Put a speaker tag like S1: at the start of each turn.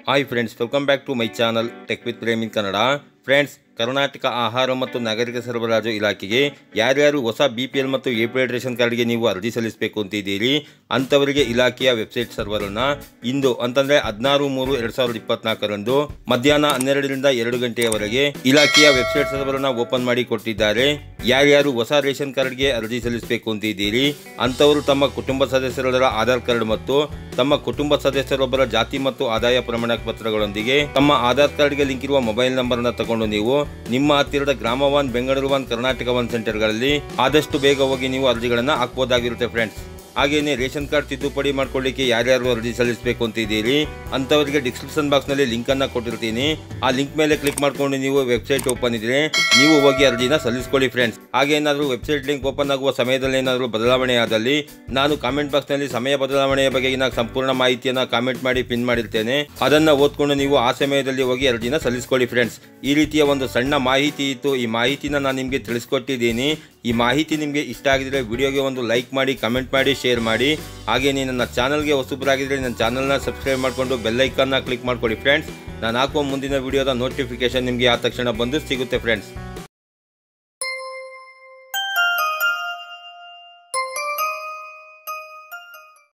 S1: Hi friends, welcome back to my channel tech with Prem in Kannada. Friends, Karnataka ಆಹಾರ ಮತ್ತು ನಾಗರಿಕ ಸರಬರಾಜು ಇಲಾಖೆಗೆ ಯಾರ್ಯಾರು ಹೊಸ BPL ಮತ್ತು APL ರೇಷನ್ ಕಾರ್ಡ್ಗೆ ನೀವು ಅರ್ಜಿ ಸಲ್ಲಿಸಬೇಕು ಅಂತಿದ್ದೀರಿ ಅಂಥವರಿಗೆ ಇಲಾಖೆಯ ವೆಬ್ಸೈಟ್ ಸರ್ವರನ್ನು ಇಂದು ಅಂತಂದರೆ 16/3/2024 ಮಧ್ಯಾಹ್ನ 12ರಿಂದ 2 ಗಂಟೆಯವರೆಗೆ ಇಲಾಖೆಯ ವೆಬ್ಸೈಟ್ ಸರ್ವರನ್ನು ಓಪನ್ ಮಾಡಿ ಕೊಟ್ಟಿದ್ದಾರೆ. ಯಾರ್ಯಾರು ಹೊಸ ರೇಷನ್ ಕಾರ್ಡ್ಗೆ ಅರ್ಜಿ ಸಲ್ಲಿಸಬೇಕು ಅಂತಿದ್ದೀರಿ ಅಂಥವರು ತಮ್ಮ ಕುಟುಂಬ ಸದಸ್ಯರ ಆಧಾರ್ ಕಾರ್ಡ್ ಮತ್ತು ತಮ್ಮ ಕುಟುಂಬ ಸದಸ್ಯರೊಬ್ಬರ ಜಾತಿ ಮತ್ತು ಆದಾಯ ಪ್ರಮಾಣ ಪತ್ರಗಳೊಂದಿಗೆ ತಮ್ಮ ಆಧಾರ್ ಕಾರ್ಡ್ಗೆ ಲಿಂಕ್ ಇರುವ ಮೊಬೈಲ್ ನಂಬರ್ನ ತಗೊಂಡು ನೀವು ನಿಮ್ಮ ಹತ್ತಿರದ ಗ್ರಾಮ 1, ಬೆಂಗಳೂರು 1, ಕರ್ನಾಟಕ 1 ಸೆಂಟರ್ಗಳಲ್ಲಿ ಆದಷ್ಟು ಬೇಗ ಹೋಗಿ ನೀವು ಅರ್ಜಿಗಳನ್ನು ಹಾಕಬಹುದಾಗಿರುತ್ತೆ ಫ್ರೆಂಡ್ಸ್. ಹಾಗೆಯೇ ರೇಷನ್ ಕಾರ್ಡ್ ತಿದ್ದುಪಡಿ ಮಾಡ್ಕೊಳ್ಳಿಕ್ಕೆ ಯಾರ್ಯಾರು ಅರ್ಜಿ ಸಲ್ಲಿಸಬೇಕು ಅಂತಿದ್ದೀರಿ ಅಂಥವರಿಗೆ ಡಿಸ್ಕ್ರಿಪ್ಷನ್ ಬಾಕ್ಸ್ನಲ್ಲಿ ಲಿಂಕನ್ನು ಕೊಟ್ಟಿರ್ತೀನಿ. ಆ ಲಿಂಕ್ ಮೇಲೆ ಕ್ಲಿಕ್ ಮಾಡ್ಕೊಂಡು ನೀವು ವೆಬ್ಸೈಟ್ ಓಪನ್ ಇದ್ರೆ ನೀವು ಹೋಗಿ ಅರ್ಜಿನ ಸಲ್ಲಿಸ್ಕೊಳ್ಳಿ ಫ್ರೆಂಡ್ಸ್. ಹಾಗೇನಾದರೂ ವೆಬ್ಸೈಟ್ ಲಿಂಕ್ ಓಪನ್ ಆಗುವ ಸಮಯದಲ್ಲಿ ಏನಾದರೂ ಬದಲಾವಣೆ ಆದಲ್ಲಿ ನಾನು ಕಾಮೆಂಟ್ ಬಾಕ್ಸ್ನಲ್ಲಿ ಸಮಯ ಬದಲಾವಣೆಯ ಬಗೆಗಿನ ಸಂಪೂರ್ಣ ಮಾಹಿತಿಯನ್ನು ಕಾಮೆಂಟ್ ಮಾಡಿ ಪಿನ್ ಮಾಡಿರ್ತೇನೆ. ಅದನ್ನು ಓದ್ಕೊಂಡು ನೀವು ಆ ಸಮಯದಲ್ಲಿ ಹೋಗಿ ಅರ್ಜಿನ ಸಲ್ಲಿಸ್ಕೊಳ್ಳಿ ಫ್ರೆಂಡ್ಸ್. ಈ ರೀತಿಯ ಒಂದು ಸಣ್ಣ ಮಾಹಿತಿ ಇತ್ತು. ಈ ಮಾಹಿತಿನ ನಾನು ನಿಮಗೆ ತಿಳಿಸ್ಕೊಟ್ಟಿದ್ದೀನಿ. ಈ ಮಾಹಿತಿ ನಿಮಗೆ ಇಷ್ಟ ಆಗಿದ್ರೆ ವಿಡಿಯೋಗೆ ಒಂದು ಲೈಕ್ ಮಾಡಿ, ಕಮೆಂಟ್ ಮಾಡಿ, ಶೇರ್ ಮಾಡಿ. ಹಾಗೆಯೇ ನನ್ನ ಚಾನಲ್ಗೆ ಹೊಸಬರಾಗಿದ್ದರೆ ನನ್ನ ಚಾನಲ್ನ ಸಬ್ಸ್ಕ್ರೈಬ್ ಮಾಡಿಕೊಂಡು ಬೆಲ್ ಐಕಾನ್ನ ಕ್ಲಿಕ್ ಮಾಡ್ಕೊಳ್ಳಿ ಫ್ರೆಂಡ್ಸ್. ನಾನು ಹಾಕುವ ಮುಂದಿನ ವಿಡಿಯೋದ ನೋಟಿಫಿಕೇಶನ್ ನಿಮಗೆ ಆ ತಕ್ಷಣ ಬಂದು ಸಿಗುತ್ತೆ ಫ್ರೆಂಡ್ಸ್.